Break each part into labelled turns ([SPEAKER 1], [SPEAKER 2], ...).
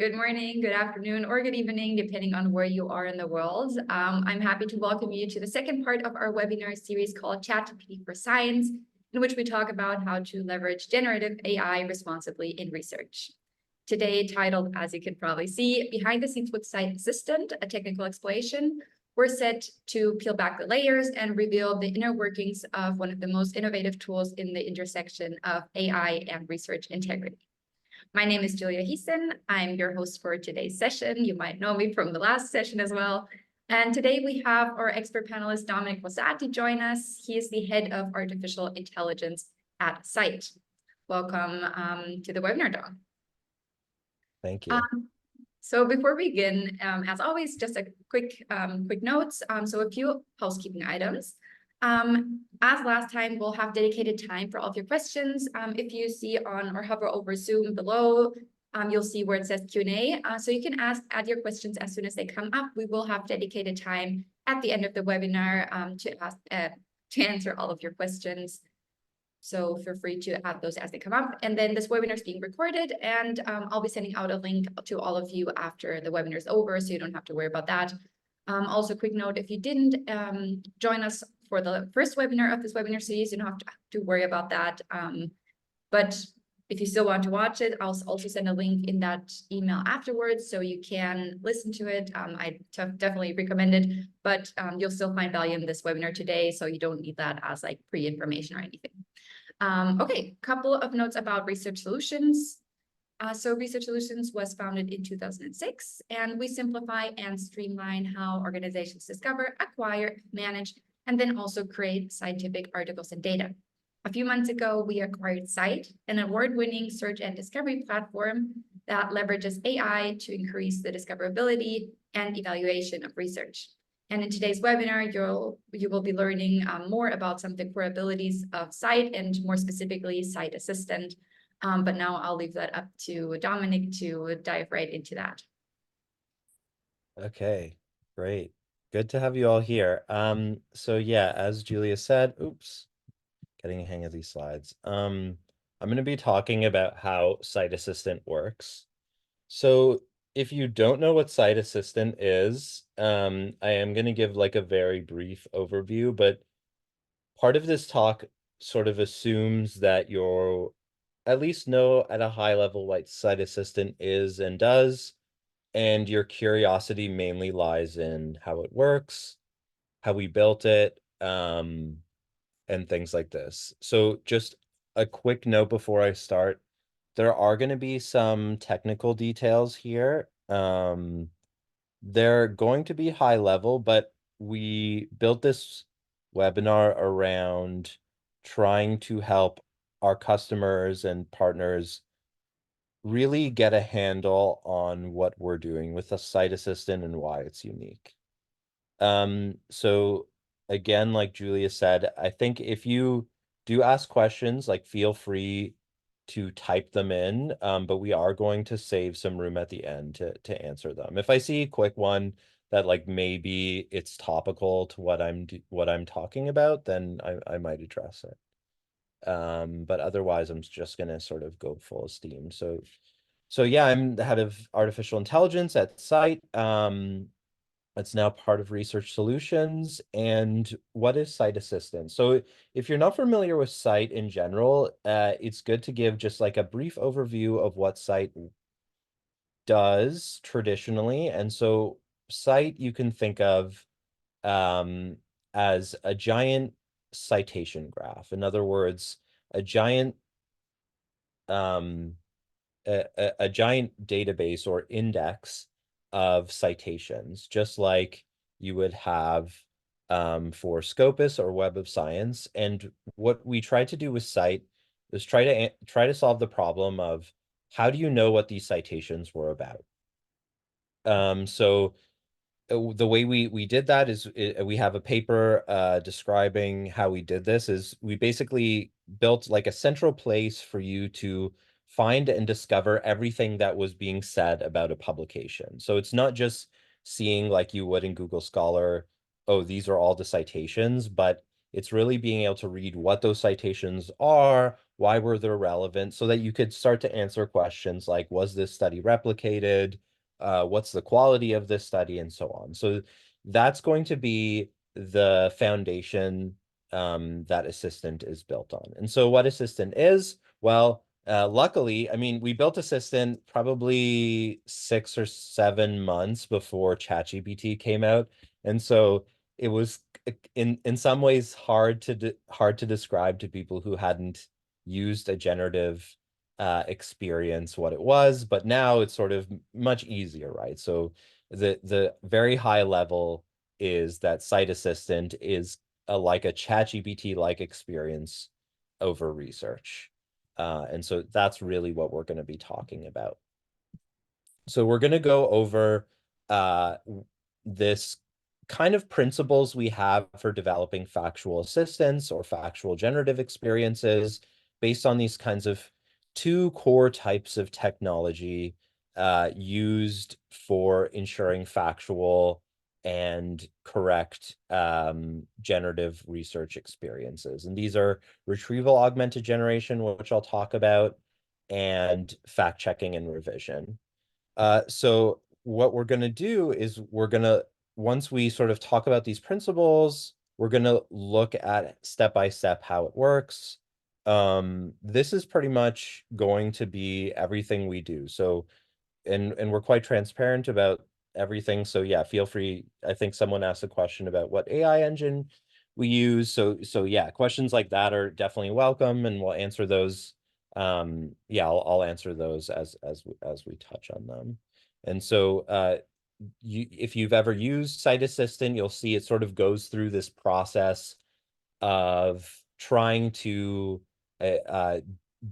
[SPEAKER 1] Good morning, good afternoon, or good evening, depending on where you are in the world. I'm happy to welcome you to the second part of our webinar series called ChatGPT for Science, in which we talk about how to leverage generative AI responsibly in research. Today, titled, as you can probably see, Behind the Scenes with Scite Assistant, a technical explanation, we're set to peel back the layers and reveal the inner workings of one of the most innovative tools in the intersection of AI and research integrity. My name is Julia Heason. I'm your host for today's session. You might know me from the last session as well. And today we have our expert panelist, Domenic Rosati, join us. He is the head of artificial intelligence at scite. Welcome to the webinar, Dom.
[SPEAKER 2] Thank you.
[SPEAKER 1] So before we begin, as always, just a quick notes. So a few housekeeping items. As last time, we'll have dedicated time for all of your questions. If you see on or hover over Zoom below, you'll see where it says Q&A. So you can add your questions as soon as they come up. We will have dedicated time at the end of the webinar to answer all of your questions. So feel free to add those as they come up. And then this webinar is being recorded, and I'll be sending out a link to all of you after the webinar is over, so you don't have to worry about that. Also, quick note, if you didn't join us for the first webinar of this webinar series, you don't have to worry about that. But if you still want to watch it, I'll also send a link in that email afterwards, so you can listen to it. I definitely recommend it, but you'll still find value in this webinar today, so you don't need that as like pre-information or anything. Okay, couple of notes about Research Solutions. So Research Solutions was founded in 2006, and we simplify and streamline how organizations discover, acquire, manage, and then also create scientific articles and data. A few months ago, we acquired scite, an award-winning search and discovery platform that leverages AI to increase the discoverability and evaluation of research. And in today's webinar, you will be learning more about some of the core abilities of scite and more specifically scite Assistant. But now I'll leave that up to Domenic to dive right into that.
[SPEAKER 2] Okay, great. Good to have you all here. So yeah, as Julia said, oops, getting a hang of these slides. I'm going to be talking about how scite Assistant works. So if you don't know what scite Assistant is, I am going to give like a very brief overview, but part of this talk sort of assumes that you'll at least know at a high level what scite Assistant is and does, and your curiosity mainly lies in how it works, how we built it, and things like this. So just a quick note before I start, there are going to be some technical details here. They're going to be high level, but we built this webinar around trying to help our customers and partners really get a handle on what we're doing with a scite Assistant and why it's unique. So again, like Julia said, I think if you do ask questions, like feel free to type them in, but we are going to save some room at the end to answer them. If I see a quick one that like maybe it's topical to what I'm talking about, then I might address it. But otherwise, I'm just gonna sort of go full steam. So yeah, I'm the head of artificial intelligence at scite. It's now part of Research Solutions. And what is scite Assistant? So if you're not familiar with scite in general, it's good to give just like a brief overview of what scite does traditionally. And so scite you can think of as a giant citation graph. In other words, a giant a giant database or index of citations, just like you would have for Scopus or Web of Science. And what we tried to do with scite is try to solve the problem of how do you know what these citations were about? So the way we did that is we have a paper describing how we did this. Is we basically built like a central place for you to find and discover everything that was being said about a publication. So it's not just seeing like you would in Google Scholar, oh, these are all the citations, but it's really being able to read what those citations are, why were they relevant, so that you could start to answer questions like, was this study replicated? What's the quality of this study, and so on. So that's going to be the foundation that Assistant is built on. And so what Assistant is, well, luckily, I mean, we built Assistant probably 6 or 7 months before ChatGPT came out. And so it was in some ways hard to describe to people who hadn't used a generative experience what it was, but now it's sort of much easier, right? So the very high level is that Site Assistant is like a ChatGPT like experience over research. And so that's really what we're going to be talking about. So we're going to go over this kind of principles we have for developing factual assistance or factual generative experiences based on these kinds of two core types of technology used for ensuring factual and correct generative research experiences. And these are retrieval augmented generation, which I'll talk about, and fact checking and revision. So what we're going to do is once we sort of talk about these principles, we're going to look at step by step how it works. This is pretty much going to be everything we do. So, and we're quite transparent about everything. So yeah, feel free. I think someone asked a question about what AI engine we use. So yeah, questions like that are definitely welcome, and we'll answer those. Yeah, I'll answer those as we touch on them. And so if you've ever used Site Assistant, you'll see it sort of goes through this process of trying to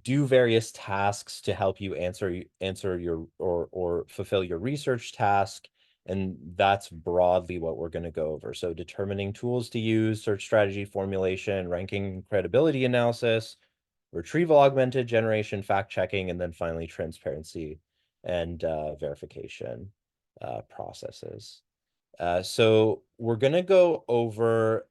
[SPEAKER 2] do various tasks to help you answer your or fulfill your research task. And that's broadly what we're going to go over. So determining tools to use, search strategy formulation, ranking, credibility analysis, retrieval augmented generation, fact checking, and then finally transparency and verification processes. So we're going to go over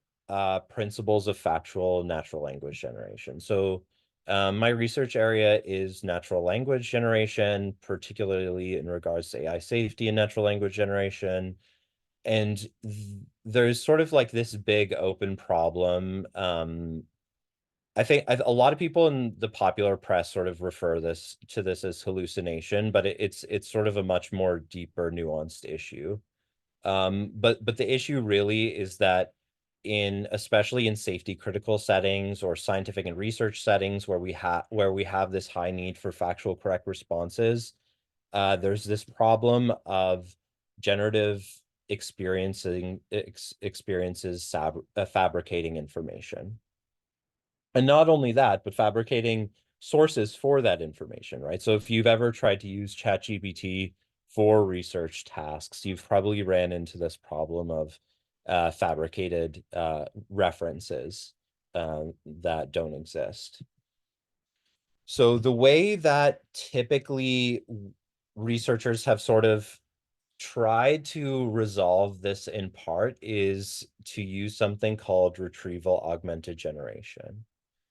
[SPEAKER 2] principles of factual natural language generation. So my research area is natural language generation, particularly in regards to AI safety and natural language generation. And there's sort of like this big open problem. I think a lot of people in the popular press sort of refer to this as hallucination, but it's sort of a much more deeper, nuanced issue. But the issue really is that especially in safety critical settings or scientific and research settings where we have this high need for factual correct responses, there's this problem of generative experiences fabricating information. And not only that, but fabricating sources for that information, right? So if you've ever tried to use ChatGPT for research tasks, you've probably ran into this problem of fabricated references that don't exist. So the way that typically researchers have sort of tried to resolve this in part is to use something called retrieval augmented generation.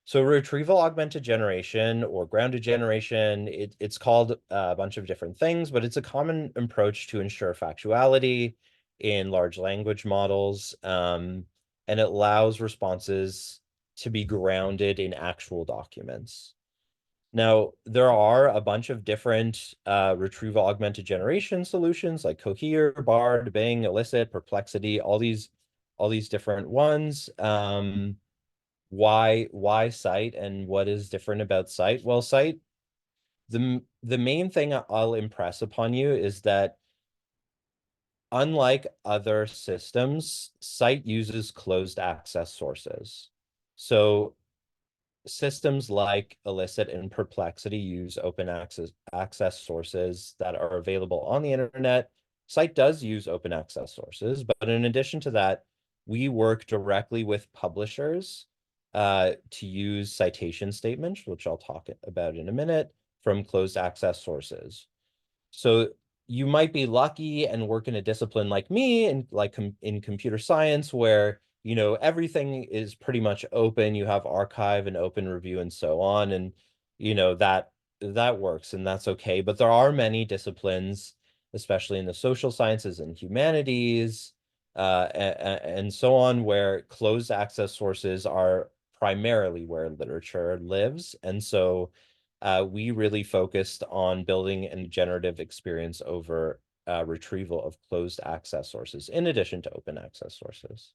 [SPEAKER 2] So retrieval augmented generation or grounded generation, it's called a bunch of different things, but it's a common approach to ensure factuality in large language models, and it allows responses to be grounded in actual documents. Now, there are a bunch of different retrieval augmented generation solutions like Cohere, Bard, Bing, Elicit, Perplexity, all these different ones. Why Scite and what is different about Scite? Well, Scite, the main thing I'll impress upon you is that unlike other systems, Scite uses closed access sources. So systems like Elicit and Perplexity use open access sources that are available on the internet. Scite does use open access sources, but in addition to that, we work directly with publishers to use citation statements, which I'll talk about in a minute, from closed access sources. So you might be lucky and work in a discipline like me, and like in computer science, where you know, everything is pretty much open. You have archive and open review and so on. And, you know, that works and that's okay. But there are many disciplines, especially in the social sciences and humanities, and so on, where closed access sources are primarily where literature lives. And so we really focused on building a generative experience over retrieval of closed access sources in addition to open access sources.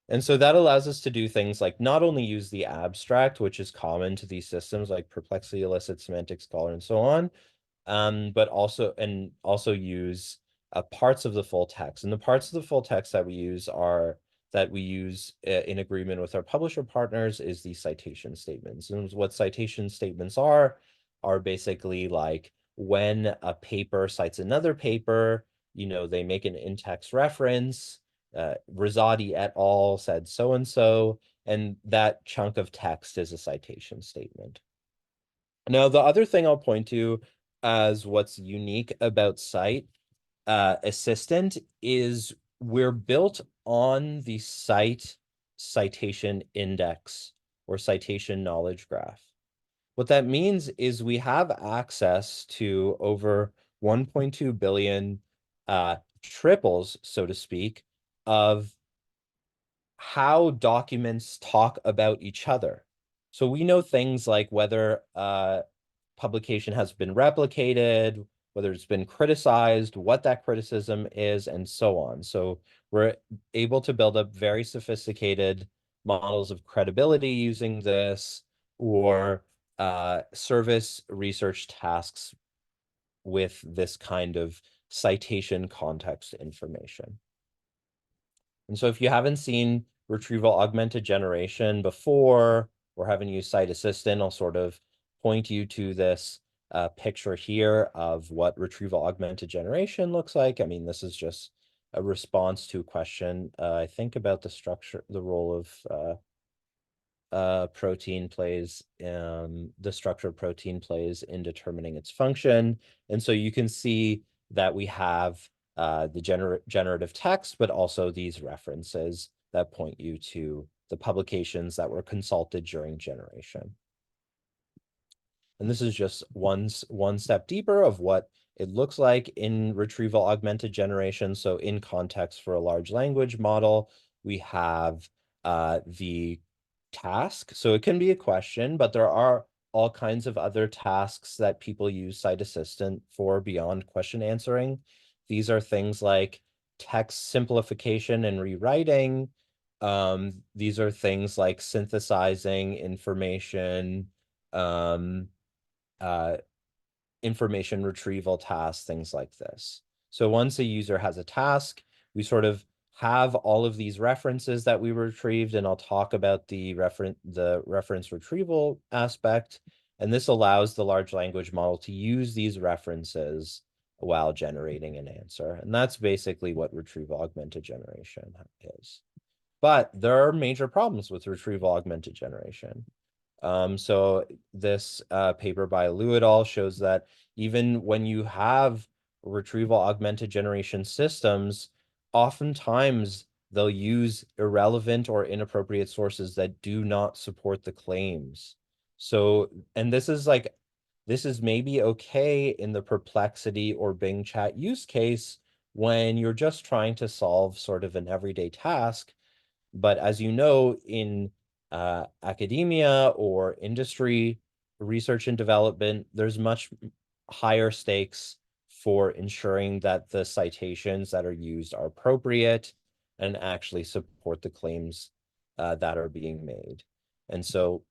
[SPEAKER 2] And so that allows us to do things like not only use the abstract, which is common to these systems like Perplexity, Elicit, Semantic Scholar, and so on, but also use parts of the full text. And the parts of the full text that we use in agreement with our publisher partners is the citation statements. And what citation statements are basically like when a paper cites another paper, you know, they make an in-text reference. Rosati et al. Said so and so, and that chunk of text is a citation statement. Now, the other thing I'll point to as what's unique about Scite Assistant is we're built on the Scite citation index or citation knowledge graph. What that means is we have access to over 1.2 billion triples, so to speak, of how documents talk about each other. So we know things like whether publication has been replicated, whether it's been criticized, what that criticism is, and so on. So we're able to build up very sophisticated models of credibility using this, or service research tasks with this kind of citation context information. And so if you haven't seen retrieval augmented generation before, or haven't used Scite Assistant, I'll sort of point you to this picture here of what retrieval augmented generation looks like. I mean, this is just a response to a question, I think, about the role of protein plays, the structure of protein plays in determining its function. And so you can see that we have the generative text, but also these references that point you to the publications that were consulted during generation. And this is just one step deeper of what it looks like in retrieval augmented generation. So in context for a large language model, we have the task. So it can be a question, but there are all kinds of other tasks that people use Scite Assistant for beyond question answering. These are things like text simplification and rewriting. These are things like synthesizing information, information retrieval tasks, things like this. So once a user has a task, we sort of have all of these references that we retrieved, and I'll talk about the reference retrieval aspect. And this allows the large language model to use these references while generating an answer. And that's basically what retrieval augmented generation is. But there are major problems with retrieval augmented generation. So this paper by Liu et al. Shows that even when you have retrieval augmented generation systems, oftentimes they'll use irrelevant or inappropriate sources that do not support the claims. So, and this is maybe okay in the Perplexity or Bing chat use case when you're just trying to solve sort of an everyday task. But as you know, in academia or industry, research and development, there's much higher stakes for ensuring that the citations that are used are appropriate and actually support the claims that are being made. And so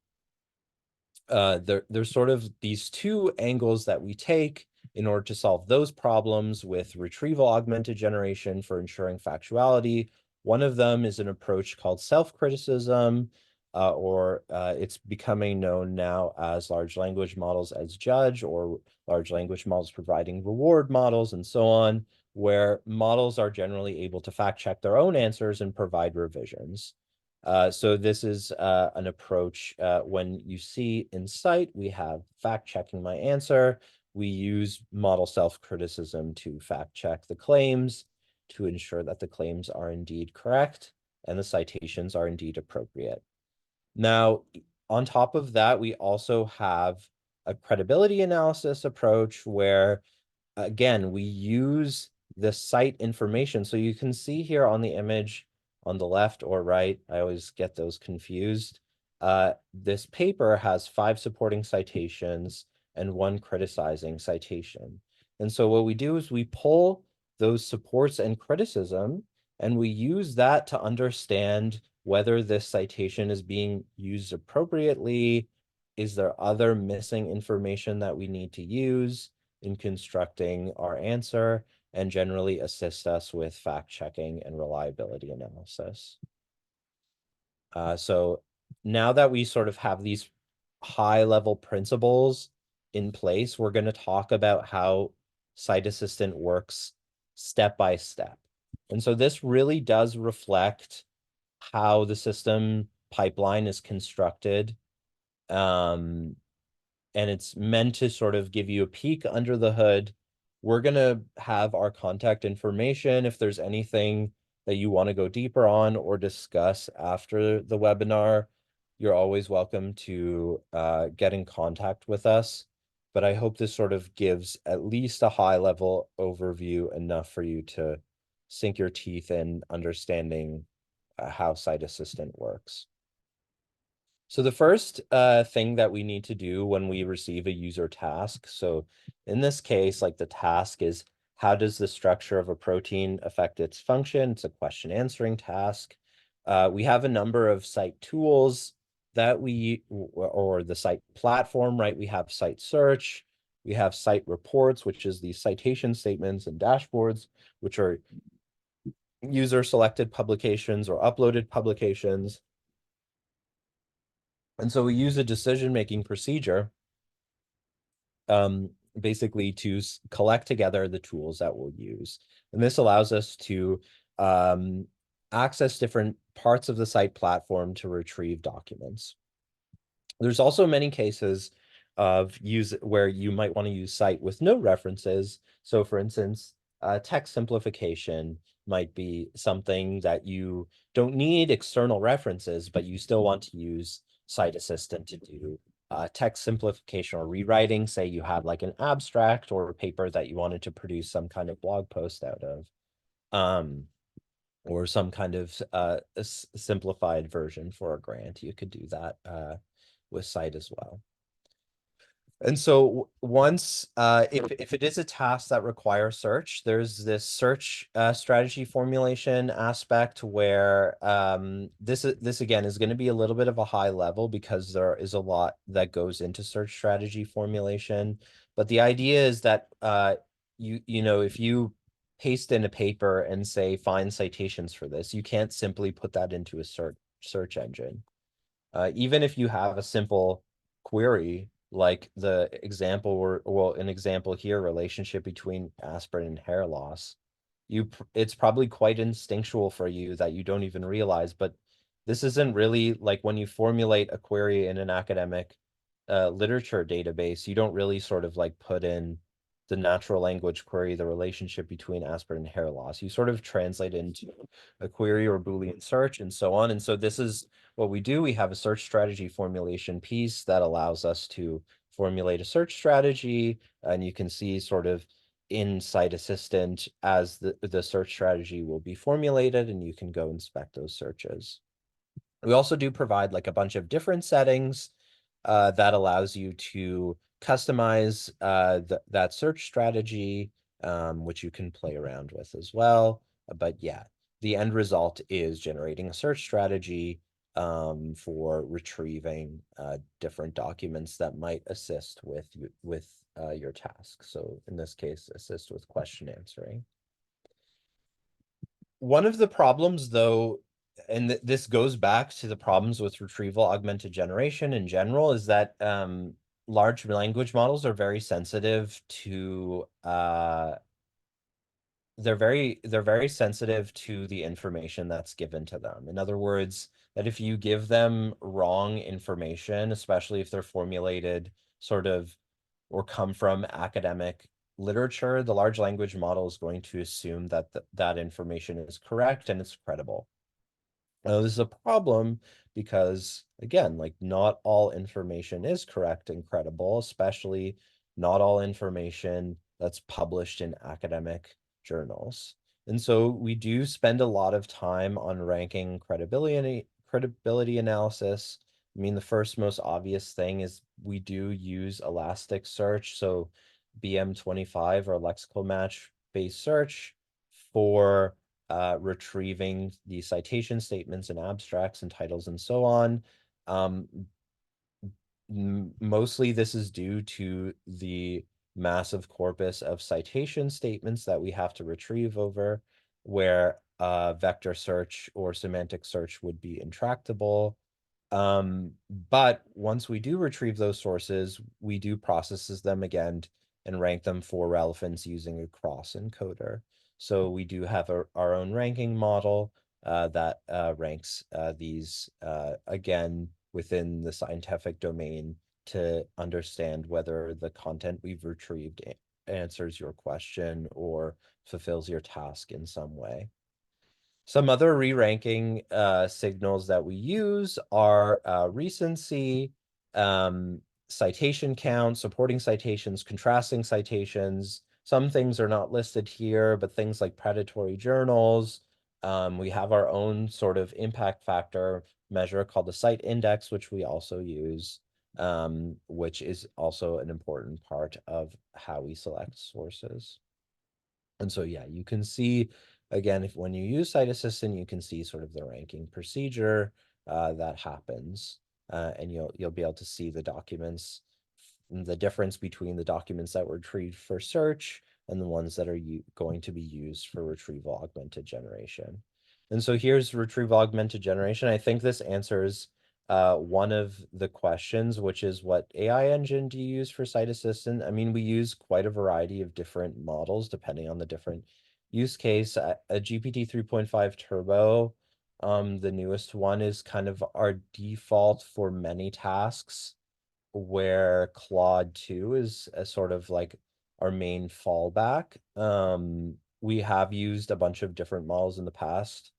[SPEAKER 2] there's sort of these two angles that we take in order to solve those problems with retrieval augmented generation for ensuring factuality. One of them is an approach called self-criticism, or it's becoming known now as large language models as judge, or large language models providing reward models, and so on, where models are generally able to fact check their own answers and provide revisions. So this is an approach when you see in Scite, we have fact checking my answer. We use model self-criticism to fact check the claims to ensure that the claims are indeed correct. and the citations are indeed appropriate. Now, on top of that, we also have a credibility analysis approach where, again, we use the cite information. So you can see here on the image on the left or right, I always get those confused. This paper has 5 supporting citations and 1 criticizing citation. And so what we do is we pull those supports and criticism, and we use that to understand whether this citation is being used appropriately. Is there other missing information that we need to use in constructing our answer, and generally assist us with fact checking and reliability analysis. So now that we sort of have these high level principles in place, we're going to talk about how Scite Assistant works step by step. And so this really does reflect how the system pipeline is constructed. And it's meant to sort of give you a peek under the hood. We're going to have our contact information if there's anything that you want to go deeper on or discuss after the webinar. You're always welcome to get in contact with us. But I hope this sort of gives at least a high level overview, enough for you to sink your teeth in understanding how Scite Assistant works. So the first thing that we need to do when we receive a user task, so in this case, like the task is, how does the structure of a protein affect its function? It's a question answering task. We have a number of Scite tools that or the Scite platform, right? We have Scite Search, we have Scite Reports, which is the citation statements and dashboards, which are user selected publications or uploaded publications. And so we use a decision-making procedure basically to collect together the tools that we'll use. And this allows us to access different parts of the Scite platform to retrieve documents. There's also many cases of where you might want to use Scite with no references. So for instance, text simplification might be something that you don't need external references, but you still want to use Scite Assistant to do text simplification or rewriting. Say you had like an abstract or a paper that you wanted to produce some kind of blog post out of, or some kind of simplified version for a grant. You could do that with Scite as well. And so once, if it is a task that requires search, there's this search strategy formulation aspect where this again is going to be a little bit of a high level because there is a lot that goes into search strategy formulation. But the idea is that you know, if you paste in a paper and say find citations for this, you can't simply put that into a search engine. Even if you have a simple query, like the example, or well, an example here, relationship between aspirin and hair loss, it's probably quite instinctual for you that you don't even realize. But this isn't really like when you formulate a query in an academic literature database, you don't really sort of like put in the natural language query, the relationship between aspirin and hair loss. You sort of translate into a query or Boolean search and so on. And so this is what we do. We have a search strategy formulation piece that allows us to formulate a search strategy. And you can see sort of in Scite Assistant as the search strategy will be formulated, and you can go inspect those searches. We also do provide like a bunch of different settings that allows you to customize that search strategy, which you can play around with as well. But yeah, the end result is generating a search strategy for retrieving different documents that might assist with your task. So in this case, assist with question answering. One of the problems, though, and this goes back to the problems with retrieval augmented generation in general, is that large language models are very sensitive to they're very sensitive to the information that's given to them. In other words, that if you give them wrong information, especially if they're formulated sort of or come from academic literature, the large language model is going to assume that that information is correct and it's credible. This is a problem because, again, like not all information is correct and credible, especially not all information that's published in academic journals. And so we do spend a lot of time on ranking credibility analysis. I mean, the first most obvious thing is we do use Elasticsearch, so BM25 or lexical match based search for retrieving the citation statements and abstracts and titles and so on. Mostly this is due to the massive corpus of citation statements that we have to retrieve over, where vector search or semantic search would be intractable. But once we do retrieve those sources, we do processes them again and rank them for relevance using a cross encoder. So we do have our own ranking model that ranks these again within the scientific domain to understand whether the content we've retrieved answers your question or fulfills your task in some way. Some other re-ranking signals that we use are recency, citation count, supporting citations, contrasting citations. Some things are not listed here, but things like predatory journals. We have our own sort of impact factor measure called the scite index, which we also use, which is also an important part of how we select sources. And so, yeah, you can see, again, if when you use Scite Assistant, you can see sort of the ranking procedure that happens, and you'll be able to see the documents, the difference between the documents that were retrieved for search and the ones that are going to be used for retrieval augmented generation. And so here's retrieval augmented generation. I think this answers one of the questions, which is what AI engine do you use for Scite Assistant? I mean, we use quite a variety of different models depending on the different use case. A GPT 3.5 Turbo, the newest one, is kind of our default for many tasks, where Claude 2 is a sort of like our main fallback. We have used a bunch of different models in the past.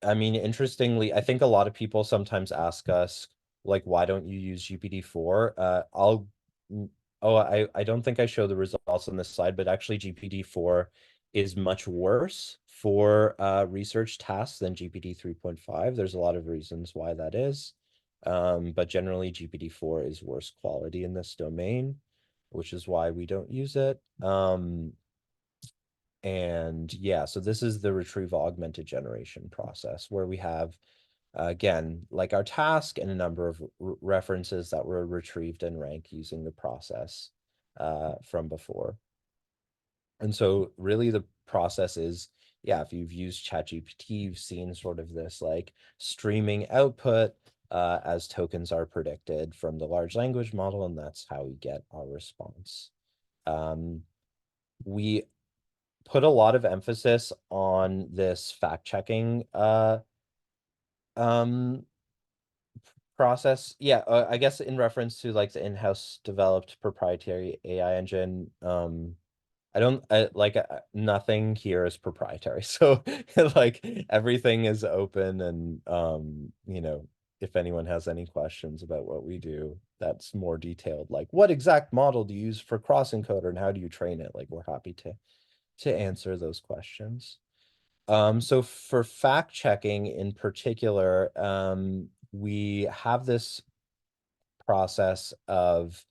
[SPEAKER 2] I mean, interestingly, I think a lot of people sometimes ask us, like, why don't you use GPT-4? I don't think I show the results on this slide, but actually GPT-4 is much worse for research tasks than GPT 3.5. There's a lot of reasons why that is. But generally GPT-4 is worse quality in this domain, which is why we don't use it. And yeah, so this is the retrieval augmented generation process where we have, again, like our task and a number of references that were retrieved and ranked using the process from before. And so really the process is, yeah, if you've used ChatGPT, you've seen sort of this like streaming output as tokens are predicted from the large language model, and that's how we get our response. We put a lot of emphasis on this fact-checking process. Yeah, I guess in reference to like the in-house developed proprietary AI engine. Nothing here is proprietary. So like everything is open, and if anyone has any questions about what we do, that's more detailed, like what exact model do you use for cross encoder and how do you train it? Like we're happy to answer those questions. So for fact checking in particular, we have this process of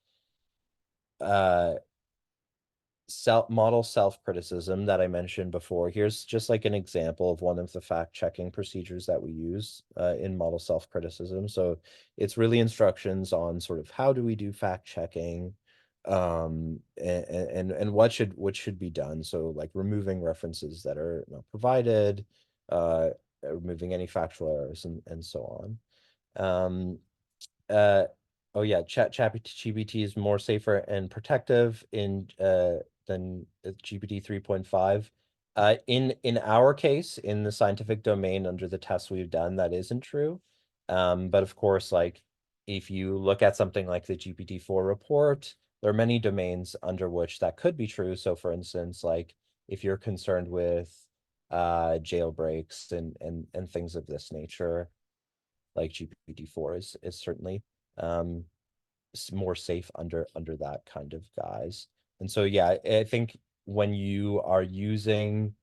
[SPEAKER 2] model self-criticism that I mentioned before. Here's just like an example of one of the fact-checking procedures that we use in model self-criticism. So it's really instructions on sort of how do we do fact-checking, and what should be done. So like removing references that are not provided, removing any factual errors, and so on. Uh, oh yeah, ChatGPT is more safer and protective than GPT 3.5. In our case, in the scientific domain, under the tests we've done, that isn't true. But of course, like if you look at something like the GPT-4 report, there are many domains under which that could be true. So for instance, like if you're concerned with jailbreaks and things of this nature, like GPT-4 is certainly more safe under that kind of guise. And so yeah, I think when you are using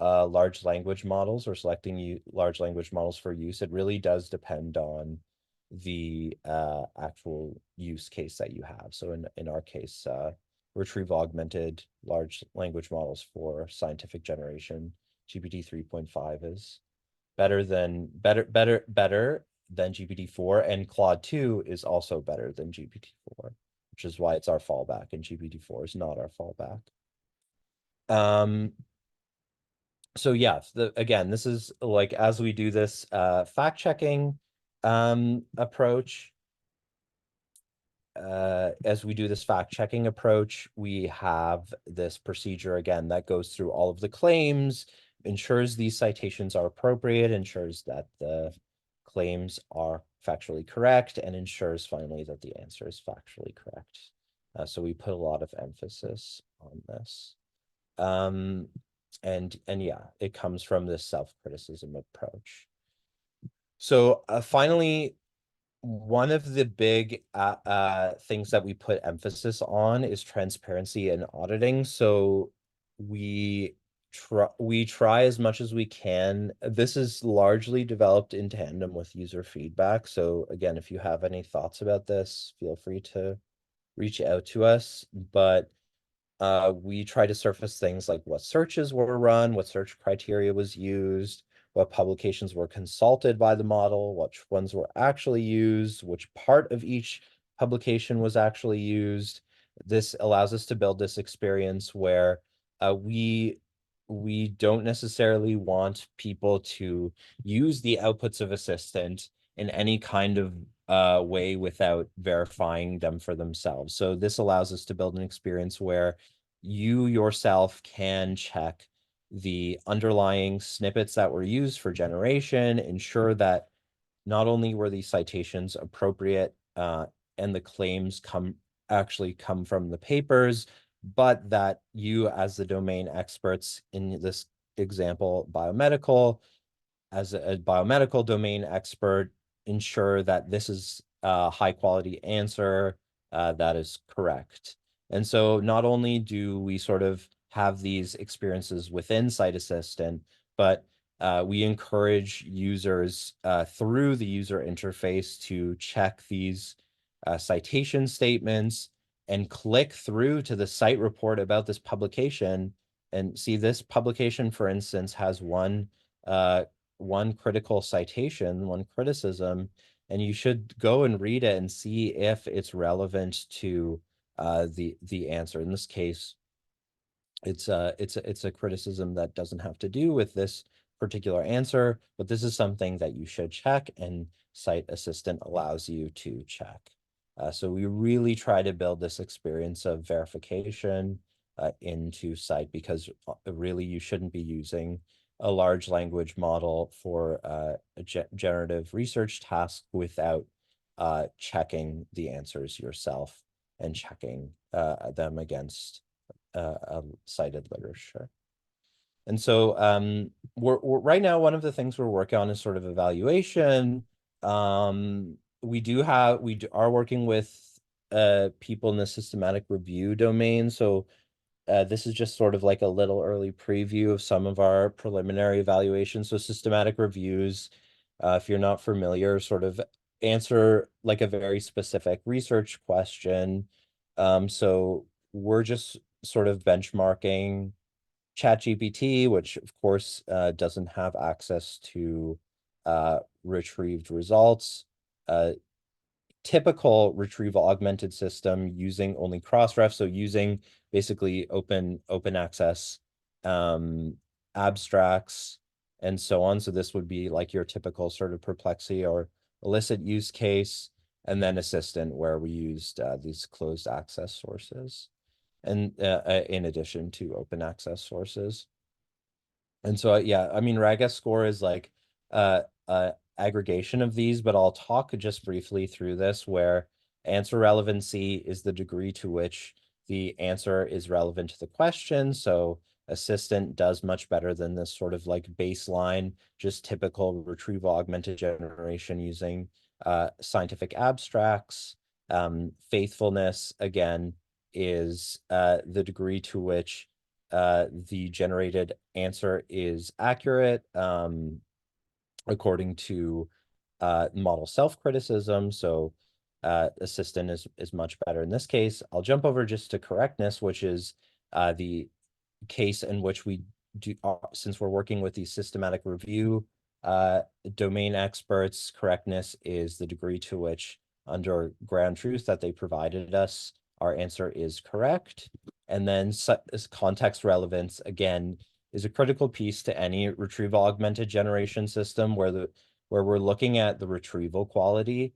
[SPEAKER 2] large language models or selecting large language models for use, it really does depend on the actual use case that you have. So in our case, retrieval augmented large language models for scientific generation, GPT 3.5 is better than GPT-4, and Claude 2 is also better than GPT-4, which is why it's our fallback, and GPT-4 is not our fallback. So yeah, again, this is like, as we do this fact checking approach, we have this procedure again that goes through all of the claims, ensures these citations are appropriate, ensures that the claims are factually correct, and ensures finally that the answer is factually correct. So we put a lot of emphasis on this. And yeah, it comes from this self-criticism approach. So finally, one of the big things that we put emphasis on is transparency and auditing. So we try as much as we can. This is largely developed in tandem with user feedback. So again, if you have any thoughts about this, feel free to reach out to us. But we try to surface things like what searches were run, what search criteria was used, what publications were consulted by the model, which ones were actually used, which part of each publication was actually used. This allows us to build this experience where we don't necessarily want people to use the outputs of Assistant in any kind of way without verifying them for themselves. So this allows us to build an experience where you yourself can check the underlying snippets that were used for generation, ensure that not only were these citations appropriate and the claims actually come from the papers, but that you as the domain experts, in this example, biomedical, as a biomedical domain expert, ensure that this is a high quality answer that is correct. And so not only do we sort of have these experiences within Site Assistant, but we encourage users through the user interface to check these citation statements and click through to the site report about this publication. And see, this publication, for instance, has one critical citation, one criticism, and you should go and read it and see if it's relevant to the answer. In this case, it's a criticism that doesn't have to do with this particular answer, but this is something that you should check, and Site Assistant allows you to check. So we really try to build this experience of verification into Site, because really you shouldn't be using a large language model for a generative research task without checking the answers yourself and checking them against cited literature. And so we're right now, one of the things we're working on is sort of evaluation. We are working with people in the systematic review domain. So this is just sort of like a little early preview of some of our preliminary evaluations. So systematic reviews, if you're not familiar, sort of answer like a very specific research question. So we're just sort of benchmarking ChatGPT, which of course doesn't have access to retrieved results. Typical retrieval augmented system using only Crossref, so using basically open access abstracts and so on. So this would be like your typical sort of Perplexity or Elicit use case, and then Assistant, where we used these closed access sources, and in addition to open access sources. And so, yeah, I mean, RAGS score is like aggregation of these, but I'll talk just briefly through this, where answer relevancy is the degree to which the answer is relevant to the question. So assistant does much better than this sort of like baseline, just typical retrieval augmented generation using scientific abstracts. Faithfulness, again, is the degree to which the generated answer is accurate according to model self-criticism. So assistant is much better in this case. I'll jump over just to correctness, which is the case in which we do, since we're working with the systematic review domain experts, correctness is the degree to which, under ground truth that they provided us, our answer is correct. And then context relevance, again, is a critical piece to any retrieval augmented generation system where we're looking at the retrieval quality.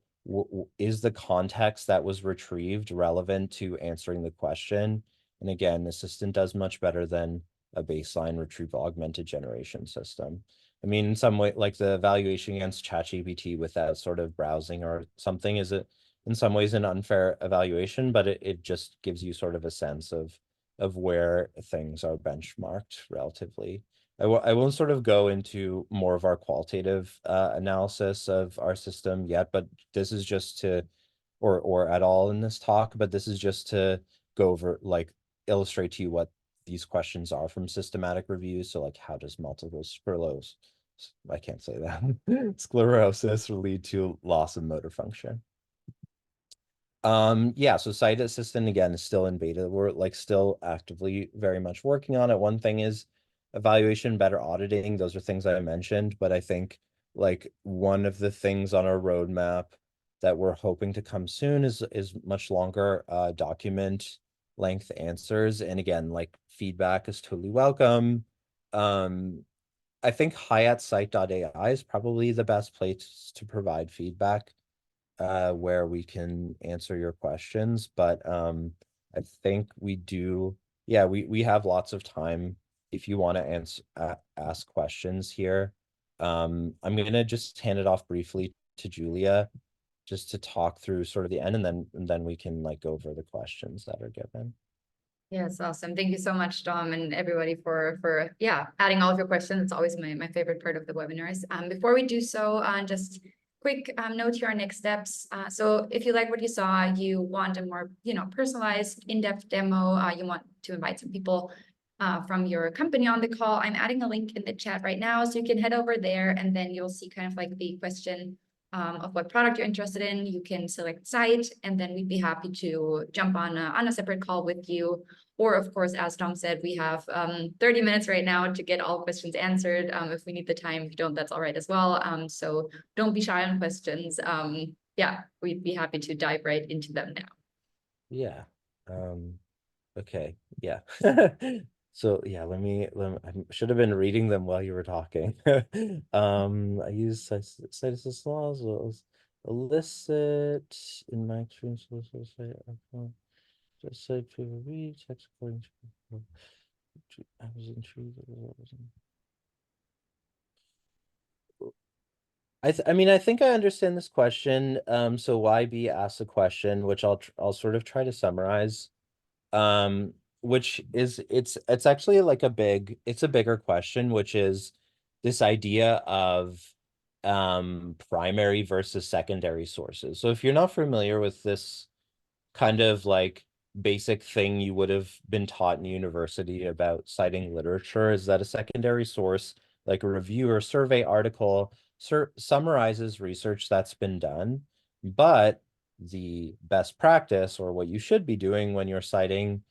[SPEAKER 2] Is the context that was retrieved relevant to answering the question? And again, assistant does much better than a baseline retrieval augmented generation system. I mean, in some way, like the evaluation against ChatGPT without sort of browsing or something is in some ways an unfair evaluation, but it just gives you sort of a sense of where things are benchmarked relatively. I won't sort of go into more of our qualitative analysis of our system yet, but this is just to, or at all in this talk, but this is just to go over, like, illustrate to you what these questions are from systematic reviews. So like, how does multiple sclerosis, I can't say that, sclerosis lead to loss of motor function? Yeah, so Scite Assistant again is still in beta. We're like still actively very much working on it. One thing is evaluation, better auditing. Those are things I mentioned, but I think like one of the things on our roadmap that we're hoping to come soon is much longer document length answers. And again, like feedback is totally welcome. I think hi@scite.ai is probably the best place to provide feedback where we can answer your questions. But I think we do, yeah, we have lots of time if you want to answer ask questions here. I'm gonna just hand it off briefly to Julia just to talk through sort of the end, and then we can like go over the questions that are given.
[SPEAKER 1] Yes, awesome. Thank you so much, Dom, and everybody for yeah, adding all of your questions. It's always my favorite part of the webinars. Before we do so, just quick note here on next steps. So if you like what you saw, you want a more personalized, in-depth demo, you want to invite some people from your company on the call, I'm adding a link in the chat right now, so you can head over there and then you'll see kind of like the question of what product you're interested in. You can select scite, and then we'd be happy to jump on a separate call with you. Or of course, as Tom said, we have 30 minutes right now to get all questions answered. If we need the time, if you don't, that's all right as well. So don't be shy on questions. Yeah, we'd be happy to dive right into them now.
[SPEAKER 2] Yeah. Okay. Yeah. So yeah, I should have been reading them while you were talking. I use cytosist laws as well as illicit in my experience. Just say people read text according to I was intrigued. I mean, I think I understand this question. So YB asks a question, which I'll sort of try to summarize. Which is it's actually like it's a bigger question, which is this idea of primary versus secondary sources. So if you're not familiar with this kind of like basic thing you would have been taught in university about citing literature, is that a secondary source, like a review or survey article, summarizes research that's been done, but the best practice, or what you should be doing when you're citing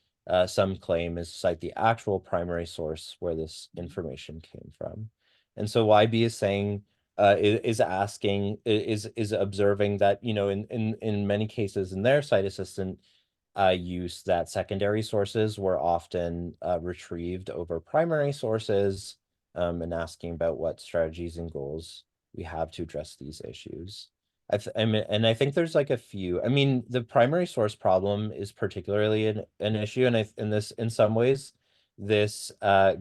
[SPEAKER 2] some claim, is cite the actual primary source where this information came from. And so YB is saying, is asking, is observing that, in many cases in their Scite Assistant use, that secondary sources were often retrieved over primary sources, and asking about what strategies and goals we have to address these issues. And I think there's like a few. I mean, the primary source problem is particularly an issue, and in some ways, this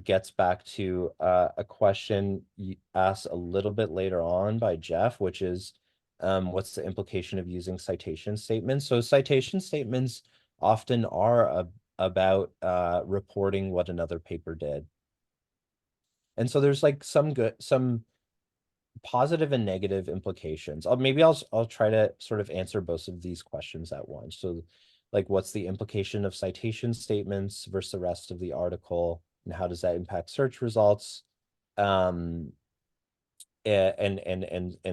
[SPEAKER 2] gets back to a question you asked a little bit later on by Jeff, which is what's the implication of using citation statements? So citation statements often are about reporting what another paper did. And so there's like some positive and negative implications. I'll try to sort of answer both of these questions at once. So like, what's the implication of citation statements versus the rest of the article, and how does that impact search results? And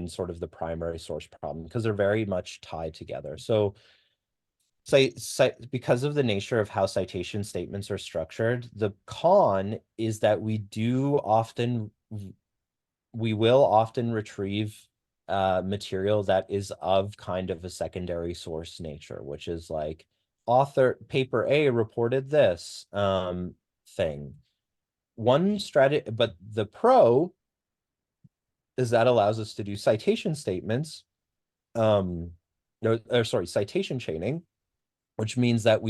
[SPEAKER 2] sort of the primary source problem, because they're very much tied together. So because of the nature of how citation statements are structured, the con is that we will often retrieve material that is of kind of a secondary source nature, which is like author paper A reported this thing. One strategy, but the pro is that allows us to do citation statements, citation chaining, which means that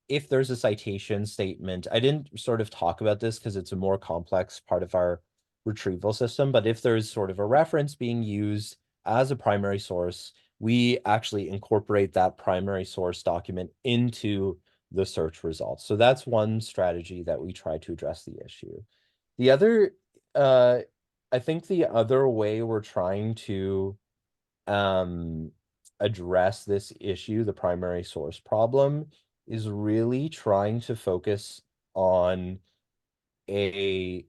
[SPEAKER 2] if there's a citation statement, I didn't sort of talk about this because it's a more complex part of our retrieval system, but if there's sort of a reference being used as a primary source, we actually incorporate that primary source document into the search results. So that's one strategy that we try to address the issue. The other, I think the other way we're trying to address this issue, the primary source problem, is really trying to focus on a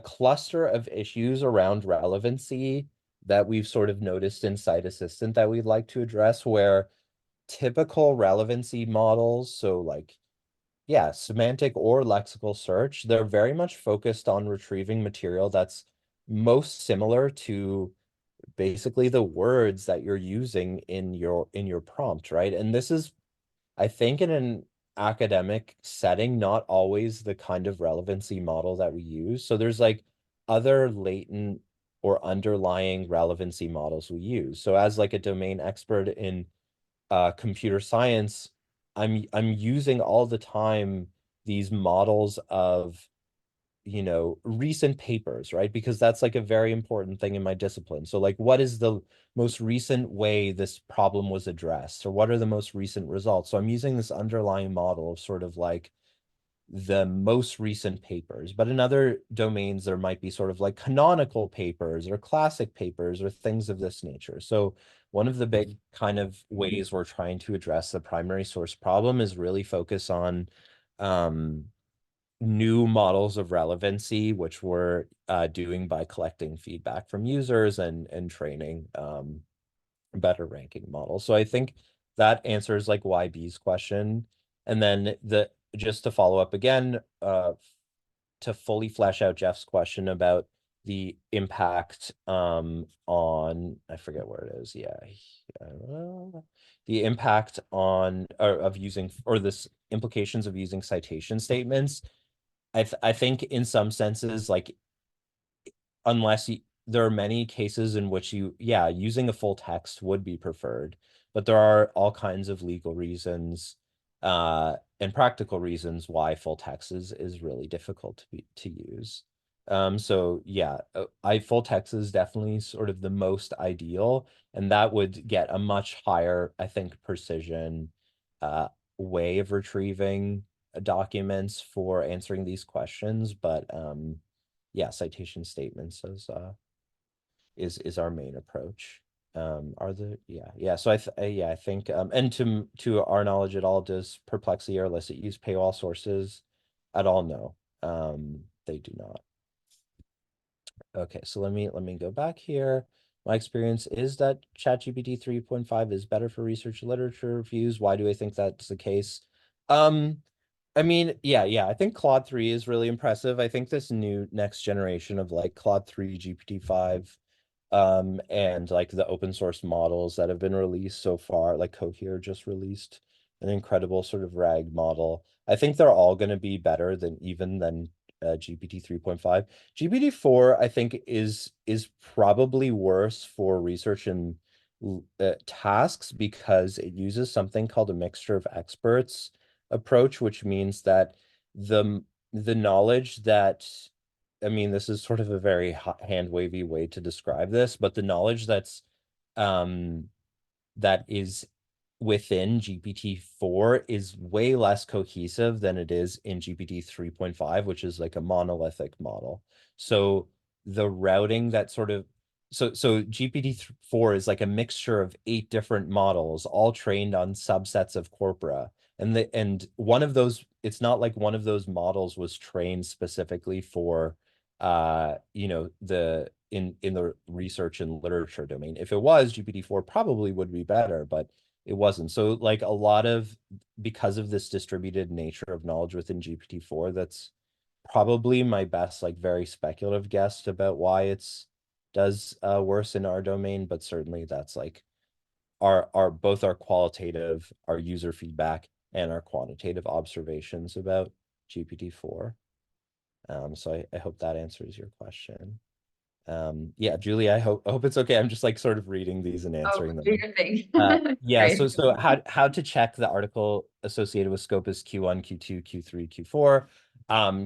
[SPEAKER 2] cluster of issues around relevancy that we've sort of noticed in Scite Assistant that we'd like to address, where typical relevancy models, so like, yeah, semantic or lexical search, they're very much focused on retrieving material that's most similar to basically the words that you're using in your prompt, right? And this is, I think, in an academic setting, not always the kind of relevancy model that we use. So there's like other latent or underlying relevancy models we use. So as like a domain expert in computer science, I'm using all the time these models of recent papers, right? Because that's like a very important thing in my discipline. So like, what is the most recent way this problem was addressed, or what are the most recent results? So I'm using this underlying model of sort of like the most recent papers. But in other domains, there might be sort of like canonical papers or classic papers or things of this nature. So one of the big kind of ways we're trying to address the primary source problem is really focus on new models of relevancy, which we're doing by collecting feedback from users and training better ranking models. So I think that answers like YB's question. And then just to follow up again, to fully flesh out Jeff's question about the impact on, I forget where it is. Yeah. The impact on of using, or this implications of using citation statements. I think in some senses, like, there are many cases in which using a full text would be preferred, but there are all kinds of legal reasons and practical reasons why full text is really difficult to use. So yeah, full text is definitely sort of the most ideal, and that would get a much higher, I think, precision way of retrieving documents for answering these questions. But yeah, citation statements is our main approach. So I think and to our knowledge at all, does Perplexity or Elicit use paywall sources at all? No, they do not. Okay, so let me go back here. My experience is that ChatGPT 3.5 is better for research literature reviews. Why do I think that's the case? I mean, yeah, I think Claude 3 is really impressive. I think this new next generation of like Claude 3, GPT-5, and like the open source models that have been released so far, like Cohere just released an incredible sort of RAG model. I think they're all going to be better than GPT 3.5. GPT-4, I think, is probably worse for research and tasks because it uses something called a mixture of experts approach, which means that the knowledge that, I mean, this is sort of a very hand wavy way to describe this, but the knowledge that is within GPT-4 is way less cohesive than it is in GPT 3.5, which is like a monolithic model. So the routing that sort of so GPT-4 is like a mixture of 8 different models, all trained on subsets of corpora. And one of those, it's not like one of those models was trained specifically for you know, in the research and literature domain. If it was, GPT-4 probably would be better, but it wasn't. So like a lot of, because of this distributed nature of knowledge within GPT-4, that's probably my best, like very speculative guess about why it's does worse in our domain, but certainly that's like our both our qualitative, our user feedback, and our quantitative observations about GPT-4. So I hope that answers your question. Yeah, Julie, I hope it's okay. I'm just like sort of reading these and
[SPEAKER 1] Oh,
[SPEAKER 2] answering
[SPEAKER 1] do
[SPEAKER 2] them.
[SPEAKER 1] your thing.
[SPEAKER 2] Yeah,
[SPEAKER 1] Great.
[SPEAKER 2] so how to check the article associated with Scopus Q1, Q2, Q3, Q4.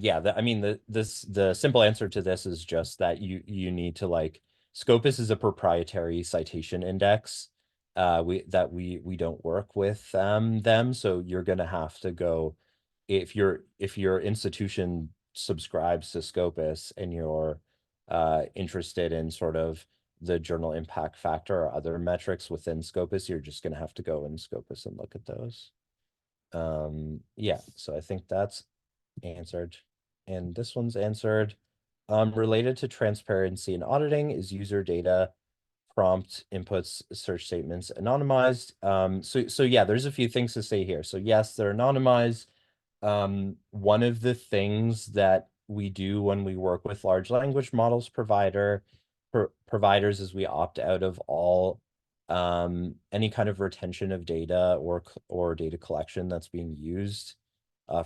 [SPEAKER 2] Yeah, I mean the simple answer to this is just that you need to like, Scopus is a proprietary citation index. We don't work with them, so you're gonna have to go, if your institution subscribes to Scopus and you're interested in sort of the journal impact factor or other metrics within Scopus, you're just going to have to go in Scopus and look at those. Yeah, so I think that's answered. And this one's answered. Related to transparency and auditing, is user data, prompt inputs, search statements anonymized? So yeah, there's a few things to say here. So yes, they're anonymized. One of the things that we do when we work with large language models providers is we opt out of all any kind of retention of data or data collection that's being used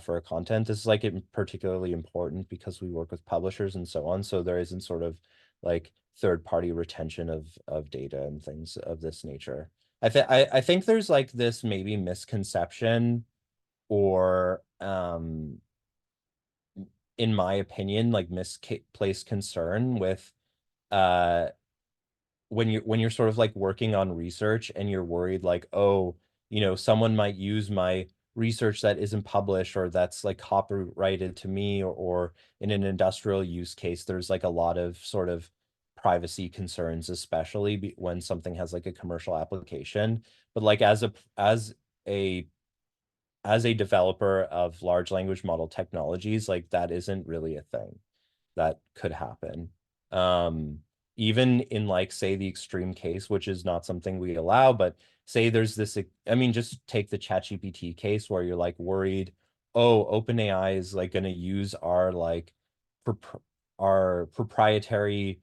[SPEAKER 2] for a content. This is like particularly important because we work with publishers and so on. So there isn't sort of like third-party retention of data and things of this nature. I think there's like this maybe misconception or in my opinion, like misplaced concern with uh when you're sort of like working on research and you're worried like, oh, you know, someone might use my research that isn't published or that's like copyrighted to me, or in an industrial use case, there's like a lot of sort of privacy concerns, especially when something has like a commercial application. But like a as a developer of large language model technologies, like that isn't really a thing that could happen. Um, Even in like, say, the extreme case, which is not something we allow, but say there's this, I mean, just take the ChatGPT case where you're like worried, oh, OpenAI is like going to use our like our proprietary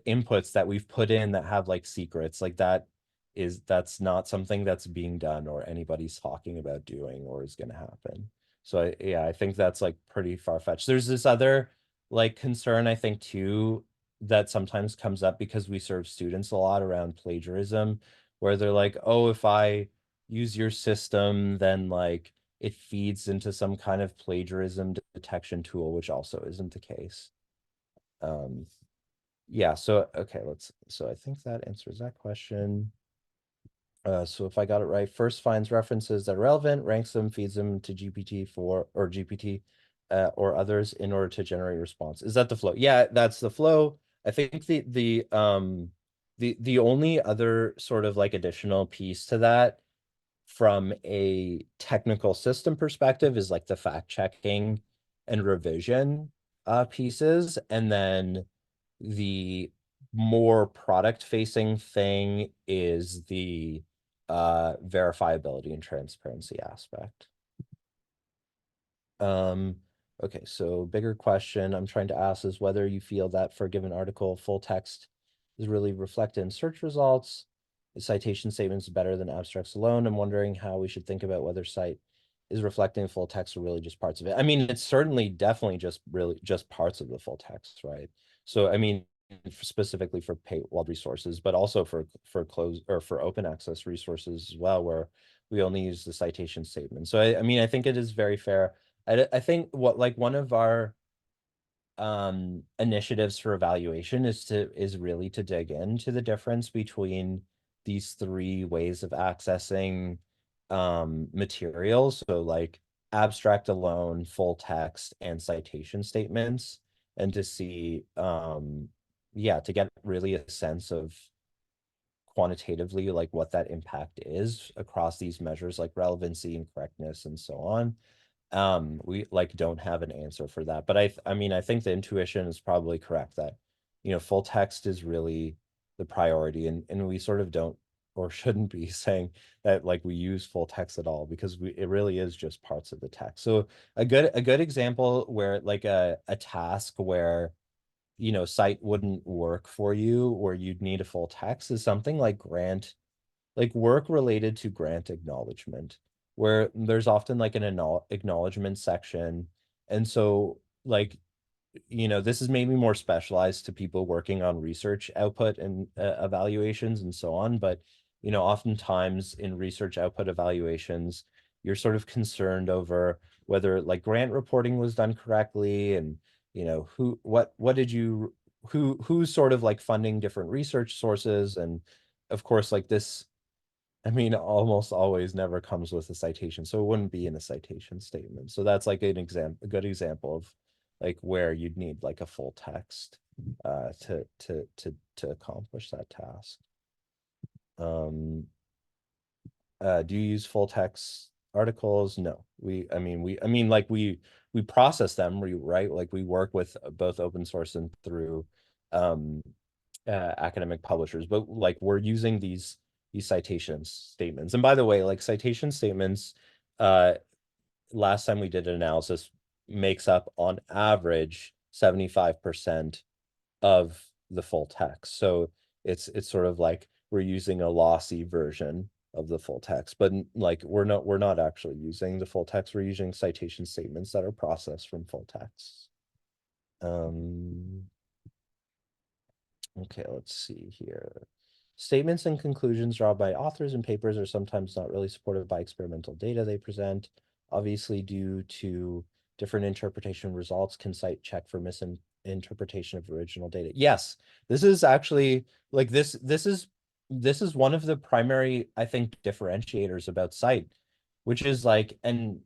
[SPEAKER 2] inputs that we've put in that have like secrets, like that's not something that's being done or anybody's talking about doing or is going to happen. So yeah, I think that's like pretty far-fetched. There's this other like concern, I think, too, that sometimes comes up because we serve students a lot around plagiarism, where they're like, oh, if I use your system, then like it feeds into some kind of plagiarism detection tool, which also isn't the case. Um, yeah, so okay, so I think that answers that question. So if I got it right, first finds references that are relevant, ranks them, feeds them to GPT-4 or GPT or others in order to generate a response. Is that the flow? Yeah, that's the flow. I think the only other sort of like additional piece to that from a technical system perspective is like the fact checking and revision pieces, and then the more product facing thing is the verifiability and transparency aspect. Okay, so bigger question I'm trying to ask is whether you feel that for a given article, full text is really reflected in search results. The citation statement is better than abstracts alone. I'm wondering how we should think about whether cite is reflecting full text or really just parts of it. I mean, it's certainly definitely just really just parts of the full text, right? So I mean, specifically for paywalled resources, but also for closed or for open access resources as well, where we only use the citation statement. So I mean, I think it is very fair. I think what like one of our initiatives for evaluation is really to dig into the difference between these three ways of accessing materials, so like abstract alone, full text, and citation statements, and to see yeah, to get really a sense of quantitatively like what that impact is across these measures like relevancy and correctness and so on. We like don't have an answer for that, but I mean I think the intuition is probably correct that full text is really the priority, and we sort of don't or shouldn't be saying that like we use full text at all, because it really is just parts of the text. So a good example where like a task where cite wouldn't work for you, where you'd need a full text, is something like like work related to grant acknowledgement, where there's often like an acknowledgement section. And so like, this is maybe more specialized to people working on research output and evaluations and so on. But, oftentimes in research output evaluations, you're sort of concerned over whether like grant reporting was done correctly, and, what did you, who's sort of like funding different research sources. And of course, like this, I mean, almost always never comes with a citation, so it wouldn't be in a citation statement. So that's like a good example of like where you'd need like a full text to accomplish that task. Do you use full text articles? No. We process them, right? Like we work with both open source and through um academic publishers, but like we're using these citation statements. And by the way, like citation statements, last time we did an analysis, makes up on average 75% of the full text. So it's sort of like we're using a lossy version of the full text, but like we're not actually using the full text. We're using citation statements that are processed from full text. Okay, let's see here. Statements and conclusions drawn by authors in papers are sometimes not really supported by experimental data they present. Obviously, due to different interpretation results, can cite check for misinterpretation of original data. Yes, this is actually like this is one of the primary, I think, differentiators about cite, which is like, and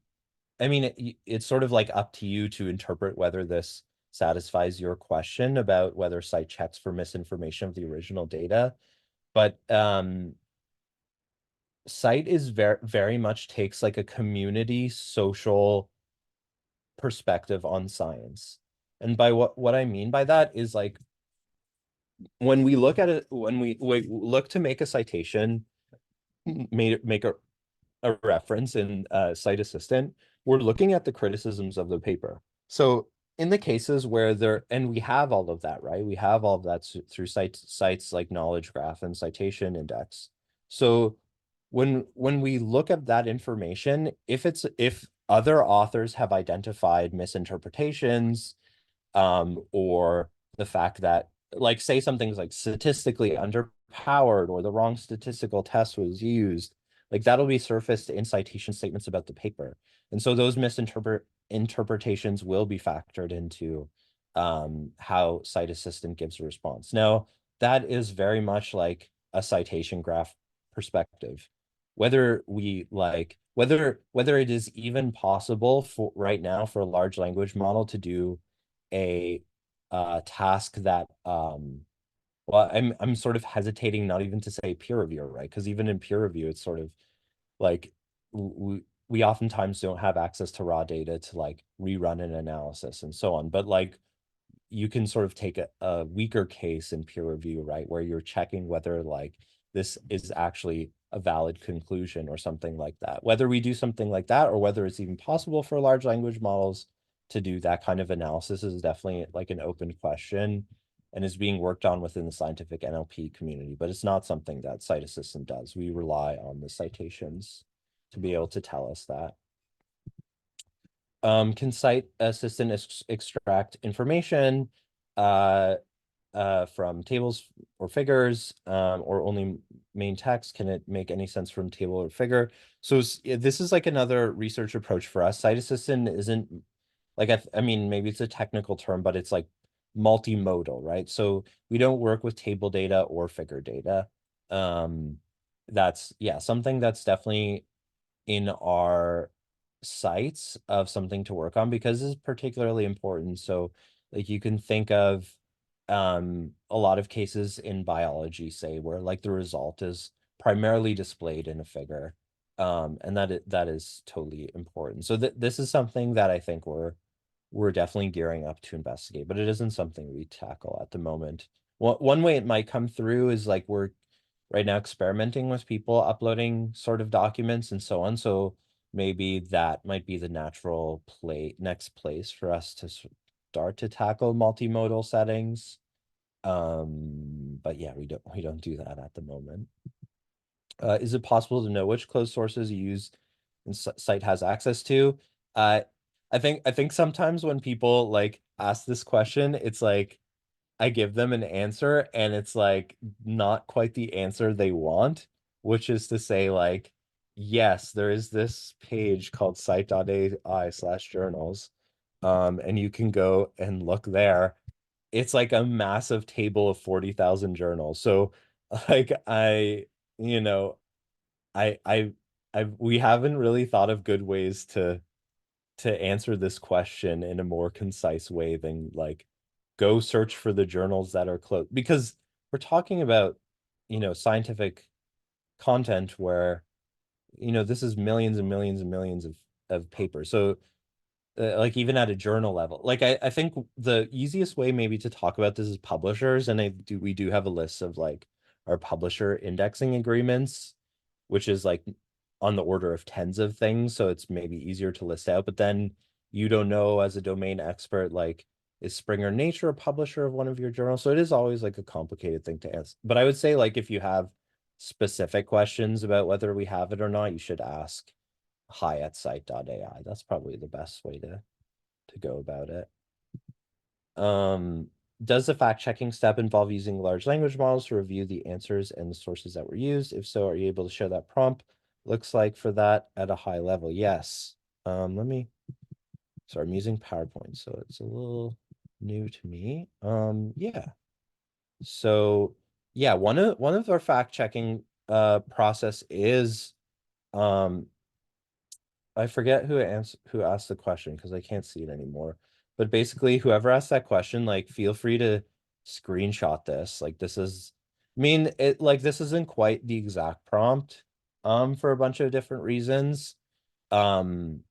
[SPEAKER 2] I mean, it's sort of like up to you to interpret whether this satisfies your question about whether cite checks for misinformation of the original data. But cite is very much takes like a community social perspective on science. And by what I mean by that is like when we look at it, when we look to make a citation, make a reference in Cite Assistant, we're looking at the criticisms of the paper. So in the cases where and we have all of that, right? We have all of that through cites like knowledge graph and citation index. So when we look at that information, if other authors have identified misinterpretations, or the fact that like say something's like statistically underpowered or the wrong statistical test was used, like that'll be surfaced in citation statements about the paper. And so those interpretations will be factored into how Cite Assistant gives a response. Now, that is very much like a citation graph perspective. Whether it is even possible for right now for a large language model to do a task that well, I'm sort of hesitating not even to say peer review, right? Because even in peer review, it's sort of like we oftentimes don't have access to raw data to like rerun an analysis and so on. But like you can sort of take a weaker case in peer review, right? Where you're checking whether like this is actually a valid conclusion or something like that. Whether we do something like that or whether it's even possible for large language models to do that kind of analysis is definitely like an open question and is being worked on within the scientific NLP community, but it's not something that Cite Assistant does. We rely on the citations to be able to tell us that. Can Cite Assistant extract information from tables or figures, or only main text? Can it make any sense from table or figure? So this is like another research approach for us. Cite Assistant isn't like, I mean, maybe it's a technical term, but it's like multimodal, right? So we don't work with table data or figure data. That's, yeah, something that's definitely in our sites of something to work on, because this is particularly important. So like you can think of a lot of cases in biology, say, where like the result is primarily displayed in a figure. And that is totally important. So this is something that I think we're definitely gearing up to investigate, but it isn't something we tackle at the moment. One way it might come through is like we're right now experimenting with people uploading sort of documents and so on. So maybe that might be the natural next place for us to start to tackle multimodal settings. But yeah, we don't do that at the moment. Is it possible to know which closed sources you use and scite has access to? I think sometimes when people like ask this question, it's like I give them an answer and it's like not quite the answer they want, which is to say like, yes, there is this page called scite.ai/journals. And you can go and look there. It's like a massive table of 40,000 journals. So like you know, we haven't really thought of good ways to answer this question in a more concise way than like go search for the journals that are close, because we're talking about, scientific content where, this is millions and millions and millions of papers. So like even at a journal level, like I think the easiest way maybe to talk about this is publishers, and we do have a list of like our publisher indexing agreements, which is like on the order of tens of things, so it's maybe easier to list out. But then you don't know as a domain expert, like, is Springer Nature a publisher of one of your journals? So it is always like a complicated thing to answer. But I would say like if you have specific questions about whether we have it or not, you should ask hi@scite.ai. That's probably the best way to go about it. Does the fact-checking step involve using large language models to review the answers and the sources that were used? If so, are you able to show that prompt looks like for that at a high level? Yes. Sorry, I'm using PowerPoint, so it's a little new to me. Yeah. So yeah, one of our fact-checking process is I forget who asked the question because I can't see it anymore. But basically, whoever asked that question, like, feel free to screenshot this. Like, this isn't quite the exact prompt, for a bunch of different reasons. None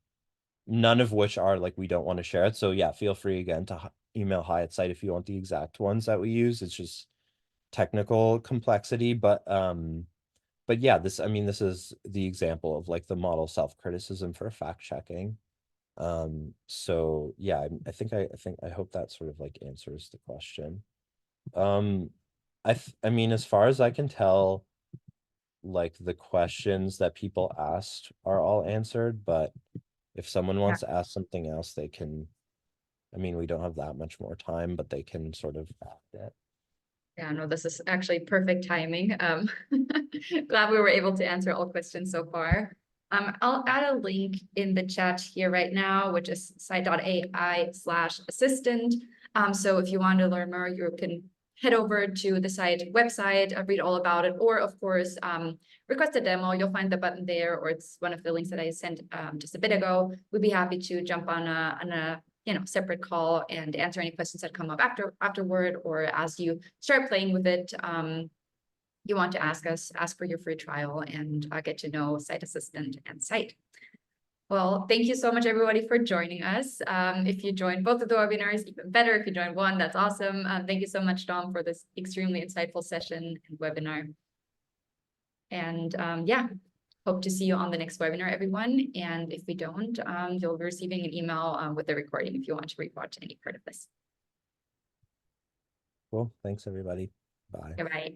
[SPEAKER 2] of which are like we don't want to share it. So yeah, feel free again to email hi@scite if you want the exact ones that we use. It's just technical complexity, but yeah, this is the example of like the model self-criticism for fact checking. So yeah, I hope that sort of like answers the question. As far as I can tell, like the questions that people asked are all answered, but if someone wants to ask something else, they can. We don't have that much more time, but they can sort of ask it.
[SPEAKER 1] Yeah, no, this is actually perfect timing. Glad we were able to answer all questions so far. I'll add a link in the chat here right now, which is scite.ai/assistant. So if you want to learn more, you can head over to the scite website, read all about it, or of course, request a demo. You'll find the button there, or it's one of the links that I sent just a bit ago. We'd be happy to jump on a separate call and answer any questions that come up afterward, or as you start playing with it, you want to ask for your free trial and get to know Scite Assistant and Scite. Well, thank you so much, everybody, for joining us. If you joined both of the webinars, even better. If you joined one, that's awesome. Thank you so much, Dom, for this extremely insightful session and webinar. And yeah, hope to see you on the next webinar, everyone. And if we don't, you'll be receiving an email with the recording if you want to rewatch any part of this.
[SPEAKER 2] Cool. Thanks, everybody. Bye.
[SPEAKER 1] Bye-bye.